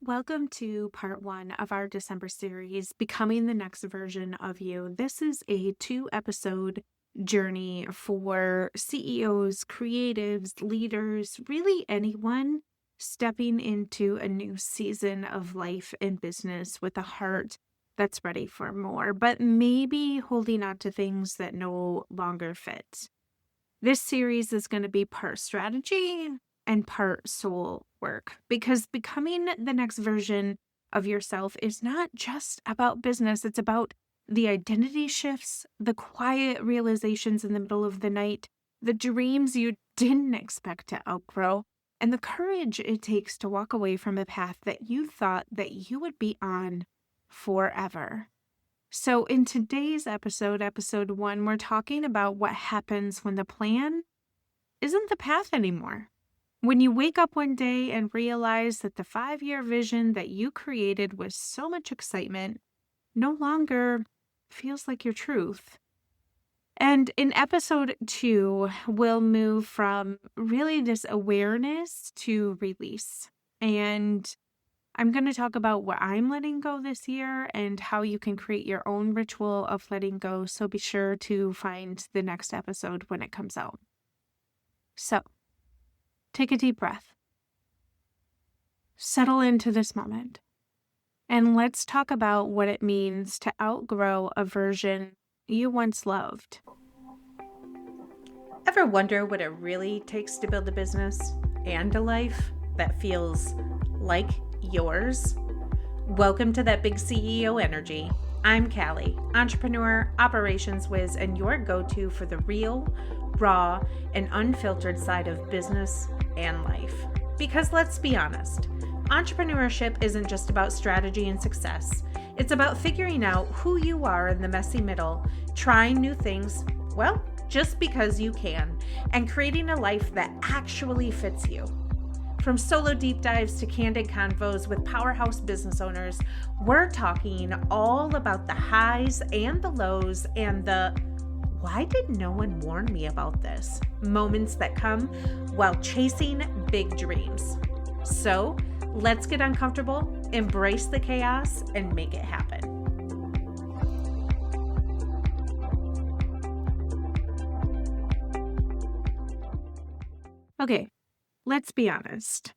Welcome to part one of our December series, Becoming the Next Version of You. This is a 2-episode journey for CEOs, creatives, leaders, really anyone stepping into a new season of life and business with a heart that's ready for more, but maybe holding on to things that no longer fit. This series is going to be part strategy and part soul work, because becoming the next version of yourself is not just about business. It's about the identity shifts, the quiet realizations in the middle of the night, the dreams you didn't expect to outgrow, and the courage it takes to walk away from a path that you thought that you would be on forever. So in today's episode 1, we're talking about what happens when the plan isn't the path anymore. When you wake up one day and realize that the 5-year vision that you created with so much excitement no longer feels like your truth. And in episode 2, we'll move from really this awareness to release. And I'm going to talk about what I'm letting go this year and how you can create your own ritual of letting go. So be sure to find the next episode when it comes out. So, take a deep breath. Settle into this moment. And let's talk about what it means to outgrow a version you once loved. Ever wonder what it really takes to build a business and a life that feels like yours? Welcome to That Big CEO Energy. I'm Callie, entrepreneur, operations whiz, and your go-to for the real, raw, and unfiltered side of business and life. Because let's be honest, entrepreneurship isn't just about strategy and success. It's about figuring out who you are in the messy middle, trying new things, well, just because you can, and creating a life that actually fits you. From solo deep dives to candid convos with powerhouse business owners, we're talking all about the highs and the lows and the "why did no one warn me about this?" moments that come while chasing big dreams. So let's get uncomfortable, embrace the chaos, and make it happen. Okay, let's be honest.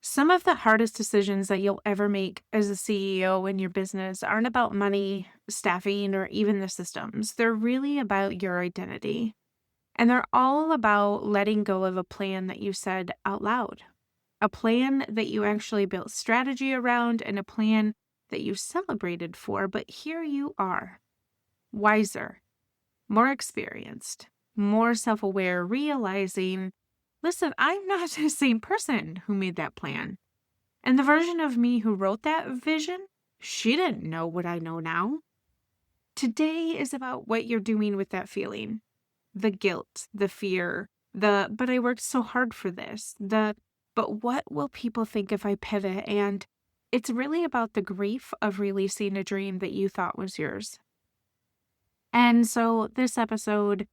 Some of the hardest decisions that you'll ever make as a CEO in your business aren't about money, staffing, or even the systems. They're really about your identity. And they're all about letting go of a plan that you said out loud, a plan that you actually built strategy around, and a plan that you celebrated for. But here you are, wiser, more experienced, more self-aware, realizing, listen, I'm not the same person who made that plan. And the version of me who wrote that vision, she didn't know what I know now. Today is about what you're doing with that feeling. The guilt, the fear, but I worked so hard for this, but what will people think if I pivot? And it's really about the grief of releasing a dream that you thought was yours. And so this episode,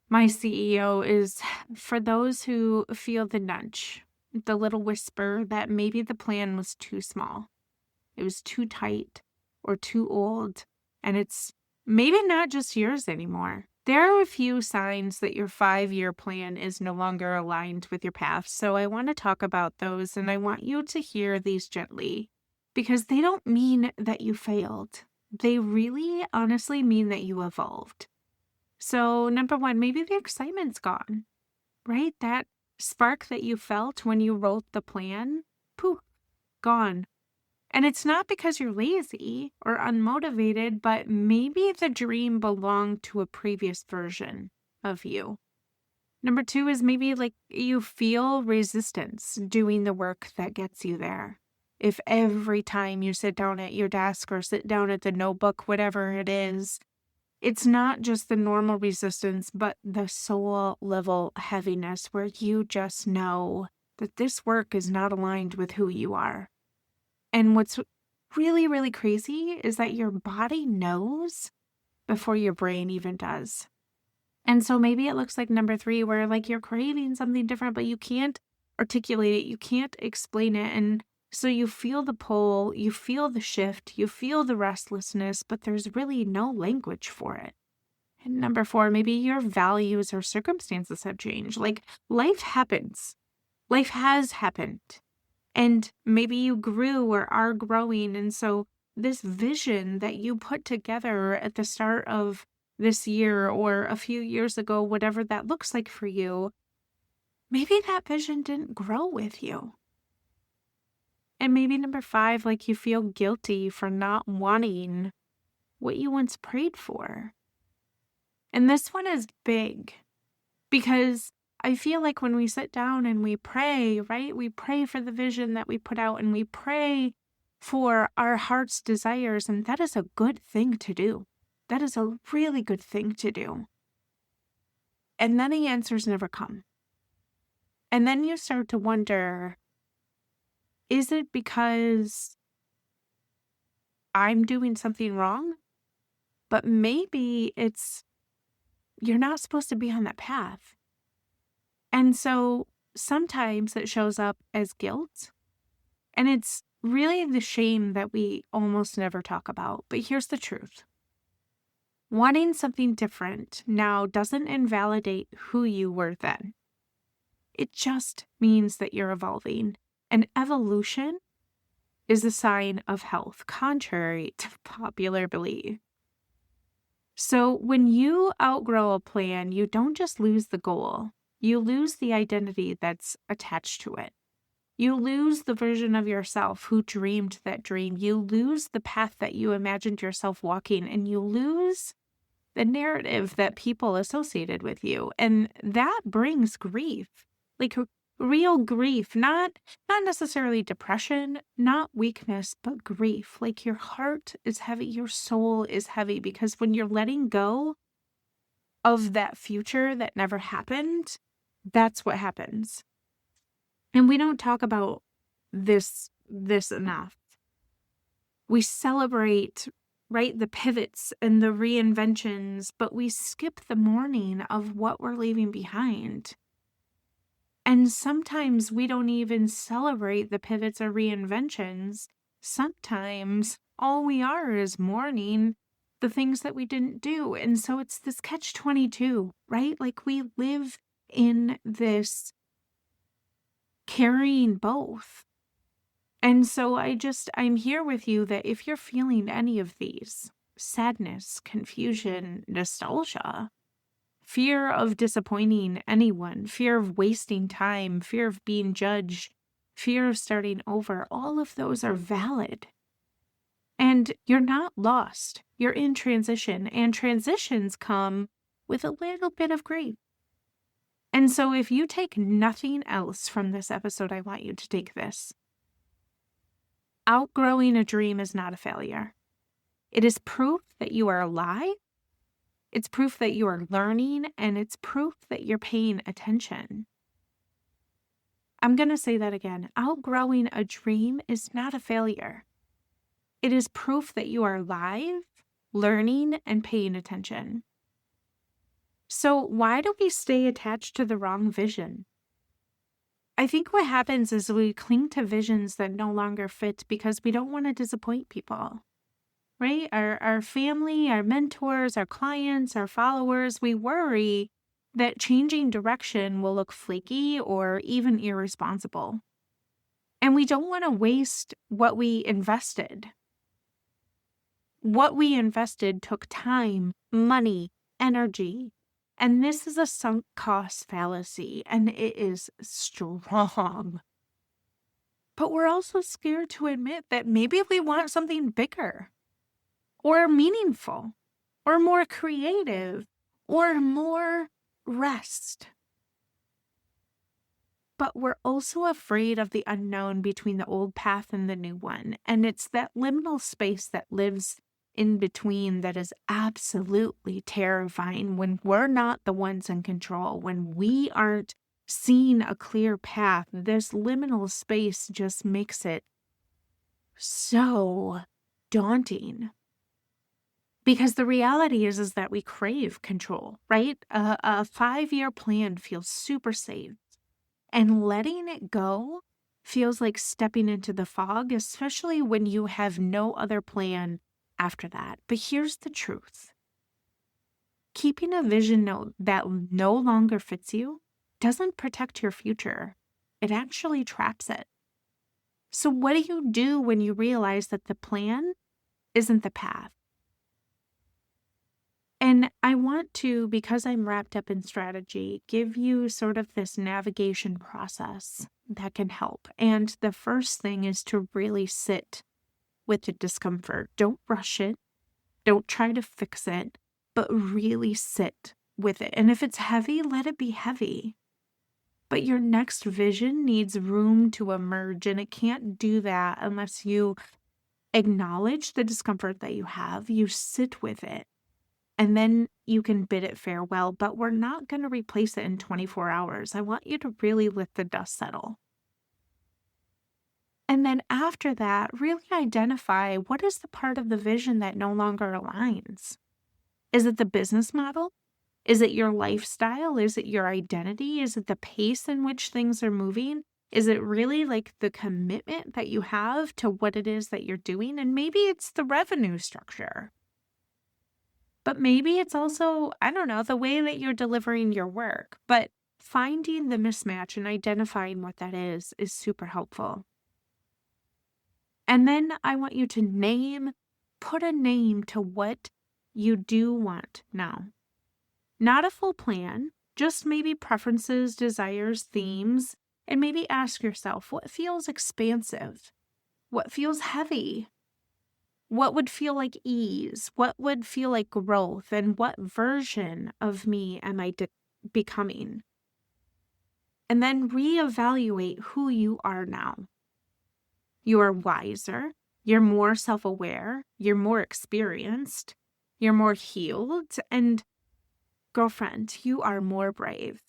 my CEO, is for those who feel the nudge, the little whisper that maybe the plan was too small, it was too tight or too old, and it's maybe not just yours anymore. There are a few signs that your 5-year plan is no longer aligned with your path, so I want to talk about those, and I want you to hear these gently, because they don't mean that you failed. They really honestly mean that you evolved. So, number 1, maybe the excitement's gone, right? That spark that you felt when you wrote the plan, poof, gone. And it's not because you're lazy or unmotivated, but maybe the dream belonged to a previous version of you. Number 2 is maybe like you feel resistance doing the work that gets you there. If every time you sit down at your desk or sit down at the notebook, whatever it is, it's not just the normal resistance, but the soul level heaviness where you just know that this work is not aligned with who you are. And what's really, really crazy is that your body knows before your brain even does. And so maybe it looks like number 3, where like you're craving something different, but you can't articulate it. You can't explain it. And So you feel the pull, you feel the shift, you feel the restlessness, but there's really no language for it. And number 4, maybe your values or circumstances have changed. Like life happens. Life has happened. And maybe you grew or are growing. And so this vision that you put together at the start of this year or a few years ago, whatever that looks like for you, maybe that vision didn't grow with you. And maybe number 5, like you feel guilty for not wanting what you once prayed for. And this one is big because I feel like when we sit down and we pray, right? We pray for the vision that we put out and we pray for our heart's desires. And that is a good thing to do. That is a really good thing to do. And then the answers never come. And then you start to wonder, is it because I'm doing something wrong? But maybe it's you're not supposed to be on that path. And so sometimes it shows up as guilt. And it's really the shame that we almost never talk about. But here's the truth. Wanting something different now doesn't invalidate who you were then. It just means that you're evolving. And evolution is a sign of health, contrary to popular belief. So when you outgrow a plan, you don't just lose the goal. You lose the identity that's attached to it. You lose the version of yourself who dreamed that dream. You lose the path that you imagined yourself walking, and you lose the narrative that people associated with you. And that brings grief, like real grief, not necessarily depression, not weakness, but grief. Like your heart is heavy, your soul is heavy, because when you're letting go of that future that never happened, that's what happens. And we don't talk about this enough. We celebrate, right, the pivots and the reinventions, but we skip the mourning of what we're leaving behind. And sometimes we don't even celebrate the pivots or reinventions. Sometimes all we are is mourning the things that we didn't do. And so it's this catch-22, right? Like we live in this carrying both. And so I'm here with you that if you're feeling any of these, sadness, confusion, nostalgia, fear of disappointing anyone, fear of wasting time, fear of being judged, fear of starting over, all of those are valid. And you're not lost. You're in transition, and transitions come with a little bit of grief. And so if you take nothing else from this episode, I want you to take this. Outgrowing a dream is not a failure. It is proof that you are alive. It's proof that you are learning, and it's proof that you're paying attention. I'm going to say that again. Outgrowing a dream is not a failure. It is proof that you are alive, learning, and paying attention. So why do we stay attached to the wrong vision? I think what happens is we cling to visions that no longer fit because we don't want to disappoint people, right? Our family, our mentors, our clients, our followers, we worry that changing direction will look flaky or even irresponsible. And we don't want to waste what we invested. What we invested took time, money, energy. And this is a sunk cost fallacy, and it is strong. But we're also scared to admit that maybe we want something bigger, or meaningful, or more creative, or more rest. But we're also afraid of the unknown between the old path and the new one. And it's that liminal space that lives in between that is absolutely terrifying when we're not the ones in control, when we aren't seeing a clear path. This liminal space just makes it so daunting. Because the reality is that we crave control, right? A 5-year plan feels super safe. And letting it go feels like stepping into the fog, especially when you have no other plan after that. But here's the truth. Keeping a vision that no longer fits you doesn't protect your future. It actually traps it. So what do you do when you realize that the plan isn't the path? And I want to, because I'm wrapped up in strategy, give you sort of this navigation process that can help. And the first thing is to really sit with the discomfort. Don't rush it. Don't try to fix it, but really sit with it. And if it's heavy, let it be heavy. But your next vision needs room to emerge, and it can't do that unless you acknowledge the discomfort that you have, you sit with it, and then you can bid it farewell. But we're not going to replace it in 24 hours. I want you to really let the dust settle. And then after that, really identify what is the part of the vision that no longer aligns. Is it the business model? Is it your lifestyle? Is it your identity? Is it the pace in which things are moving? Is it really like the commitment that you have to what it is that you're doing? And maybe it's the revenue structure. But maybe it's also, I don't know, the way that you're delivering your work. But finding the mismatch and identifying what that is super helpful. And then I want you to put a name to what you do want now. Not a full plan, just maybe preferences, desires, themes, and maybe ask yourself, what feels expansive? What feels heavy? What would feel like ease? What would feel like growth? And what version of me am I becoming? And then reevaluate who you are now. You are wiser, you're more self-aware, you're more experienced, you're more healed, and girlfriend, you are more brave.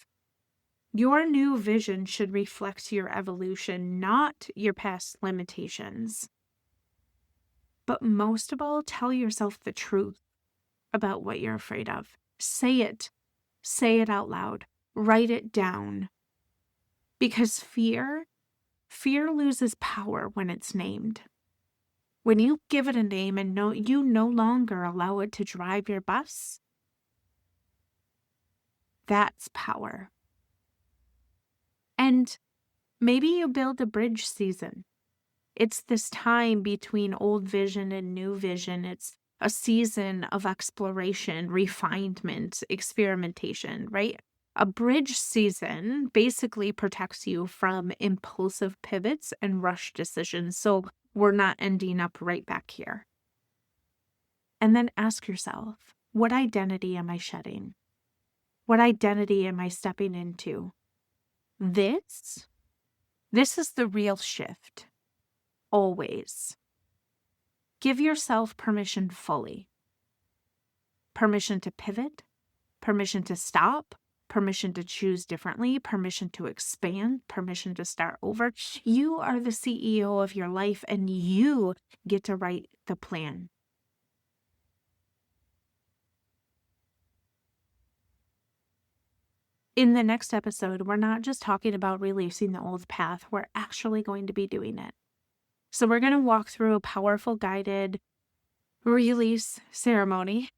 Your new vision should reflect your evolution, not your past limitations. But most of all, tell yourself the truth about what you're afraid of. Say it. Say it out loud. Write it down. Because fear loses power when it's named. When you give it a name and you no longer allow it to drive your bus, that's power. And maybe you build a bridge season. It's this time between old vision and new vision. It's a season of exploration, refinement, experimentation, right? A bridge season basically protects you from impulsive pivots and rush decisions, so we're not ending up right back here. And then ask yourself, what identity am I shedding? What identity am I stepping into? This is the real shift. Always. Give yourself permission fully. Permission to pivot, permission to stop, permission to choose differently, permission to expand, permission to start over. You are the CEO of your life, and you get to write the plan. In the next episode, we're not just talking about releasing the old path, we're actually going to be doing it. So we're going to walk through a powerful guided release ceremony.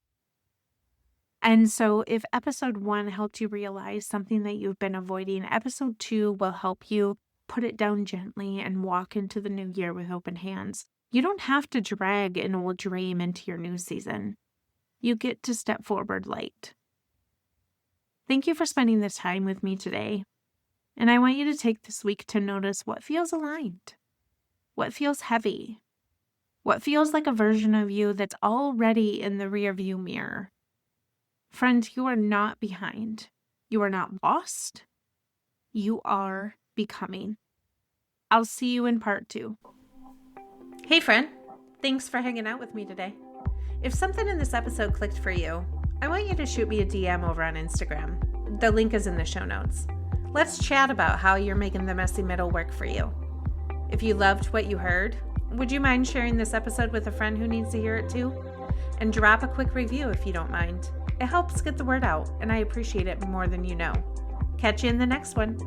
And so if episode 1 helped you realize something that you've been avoiding, episode 2 will help you put it down gently and walk into the new year with open hands. You don't have to drag an old dream into your new season. You get to step forward light. Thank you for spending this time with me today. And I want you to take this week to notice what feels aligned, what feels heavy, what feels like a version of you that's already in the rearview mirror. Friend, you are not behind. You are not lost. You are becoming. I'll see you in part 2. Hey friend, thanks for hanging out with me today. If something in this episode clicked for you, I want you to shoot me a DM over on Instagram. The link is in the show notes. Let's chat about how you're making the messy middle work for you. If you loved what you heard, would you mind sharing this episode with a friend who needs to hear it too? And drop a quick review if you don't mind. It helps get the word out, and I appreciate it more than you know. Catch you in the next one.